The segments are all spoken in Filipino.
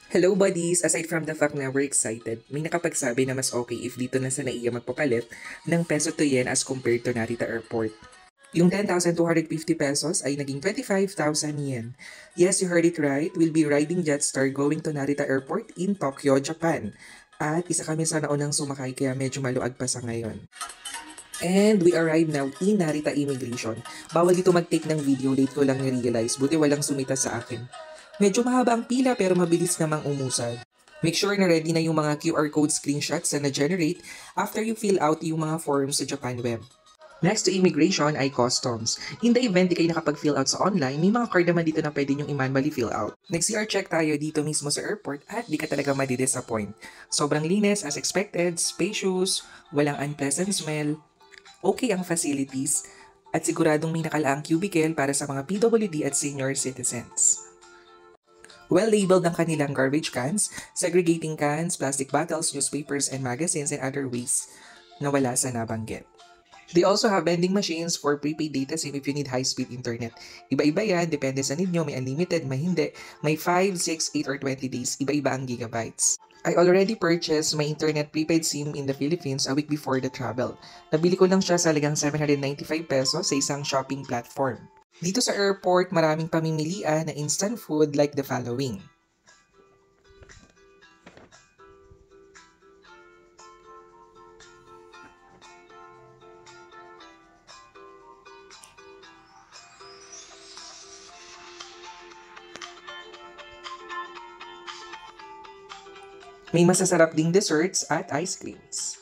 Hello buddies! Aside from the fact na we're excited, may nakapagsabi na mas okay if dito na sa NAIA magpapalit ng peso to yen as compared to Narita Airport. Yung 10,250 pesos ay naging 25,000 yen. Yes, you heard it right. We'll be riding Jetstar going to Narita Airport in Tokyo, Japan. At isa kami sa naunang sumakay kaya medyo maluag pa sa ngayon. And we arrived now in Narita Immigration. Bawal dito mag-take ng video, late ko lang na-realize. Buti walang sumita sa akin. Medyo mahaba ang pila pero mabilis namang umusad. Make sure na ready na yung mga QR code screenshots na na-generate after you fill out yung mga forms sa Japan Web. Next to immigration ay customs. In the event di kayo nakapag-fill out sa online, may mga card naman dito na pwede nyong i-manually fill out. Nag-CR check tayo dito mismo sa airport at di ka talaga madi-disappoint. Sobrang linis as expected, spacious, walang unpleasant smell, okay ang facilities, at siguradong may nakalaang cubicle para sa mga PWD at senior citizens. Well-labeled ang kanilang garbage cans, segregating cans, plastic bottles, newspapers, and magazines and other waste na wala sa nabanggit. They also have vending machines for prepaid data SIM if you need high-speed internet. Iba-iba yan, depende sa ninyo, may unlimited, may hindi, may 5, 6, 8, or 20 days, iba-iba ang gigabytes. I already purchased my internet prepaid SIM in the Philippines a week before the travel. Nabili ko lang siya sa halagang 795 pesos sa isang shopping platform. Dito sa airport, maraming pamimilian na instant food like the following. May masasarap ding desserts at ice creams.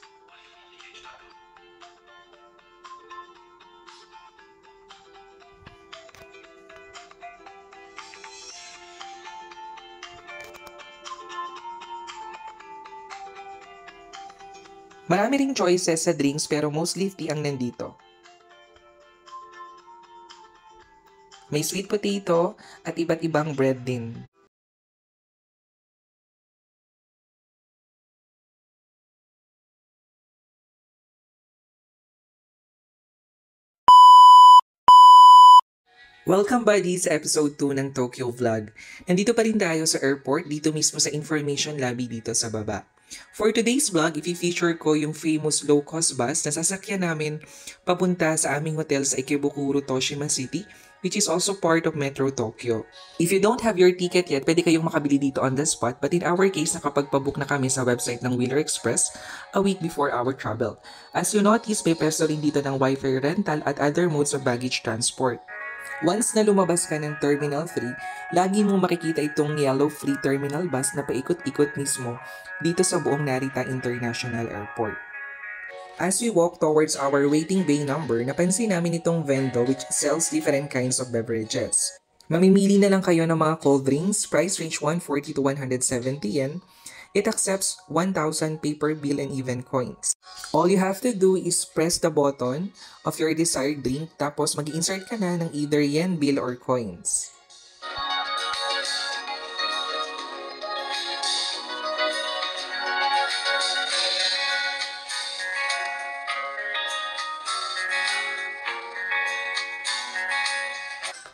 Marami ring choices sa drinks pero mostly tea ang nandito. May sweet potato at iba't ibang bread din. Welcome buddies sa episode 2 ng Tokyo Vlog. Nandito pa rin tayo sa airport, dito mismo sa information lobby dito sa baba. For today's vlog, i-feature ko yung famous low-cost bus na sasakyan namin papunta sa aming hotel sa Ikebukuro, Toshima City, which is also part of Metro Tokyo. If you don't have your ticket yet, pwede kayong makabili dito on the spot, but in our case, nakapagpabook na kami sa website ng Wheeler Express a week before our travel. As you notice, may peso rin dito ng Wi-Fi rental at other modes of baggage transport. Once na lumabas ka ng Terminal 3, lagi mong makikita itong yellow free terminal bus na paikot-ikot mismo dito sa buong Narita International Airport. As we walk towards our waiting bay number, napansin namin itong vendo which sells different kinds of beverages. Mamimili na lang kayo ng mga cold drinks, price range 140 to 170 yen. It accepts 1,000 paper bill and even coins. All you have to do is press the button of your desired drink tapos mag-insert ka na ng either yen bill or coins.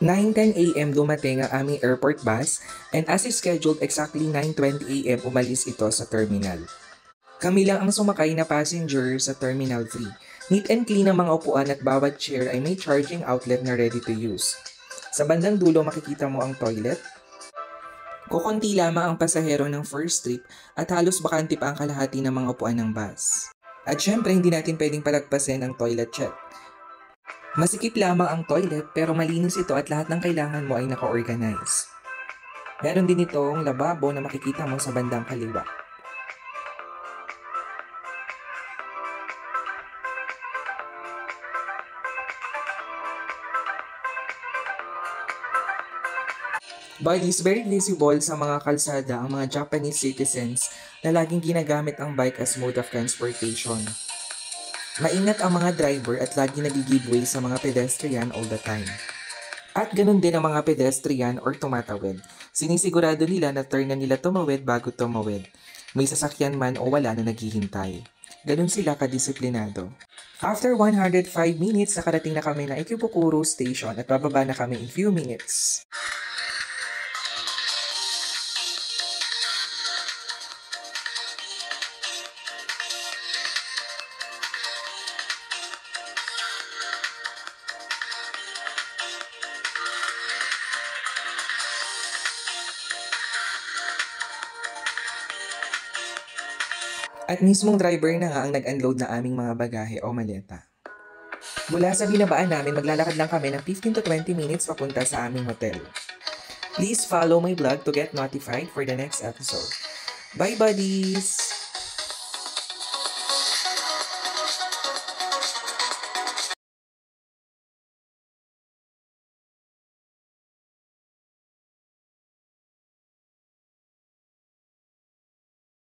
(9:10 a.m. dumating ang aming airport bus and as is scheduled exactly 9:20 a.m. umalis ito sa terminal. Kami lang ang sumakay na passenger sa Terminal 3. Neat and clean ang mga upuan at bawat chair ay may charging outlet na ready to use. Sa bandang dulo makikita mo ang toilet. Kukunti lamang ang pasahero ng first trip at halos bakante pa ang kalahati ng mga upuan ng bus. At syempre hindi natin pwedeng palagpasin ang toilet check. Masikip lamang ang toilet pero malinis ito at lahat ng kailangan mo ay naka-organize. Meron din itong lababo na makikita mo sa bandang kaliwa. But it's very visible sa mga kalsada ang mga Japanese citizens na laging ginagamit ang bike as mode of transportation. Maingat ang mga driver at lagi nag-give way sa mga pedestrian all the time. At ganun din ang mga pedestrian or tumatawid. Sinisigurado nila na turn na nila tumawid bago tumawid. May sasakyan man o wala na naghihintay. Ganun sila kadisiplinado. After 105 minutes, nakarating na kami ng Ikebukuro Station at bababa na kami in few minutes. At mismong driver na nga ang nag-unload na aming mga bagahe o maleta. Mula sa binabaan namin, maglalakad lang kami ng 15 to 20 minutes papunta sa aming hotel. Please follow my vlog to get notified for the next episode. Bye buddies!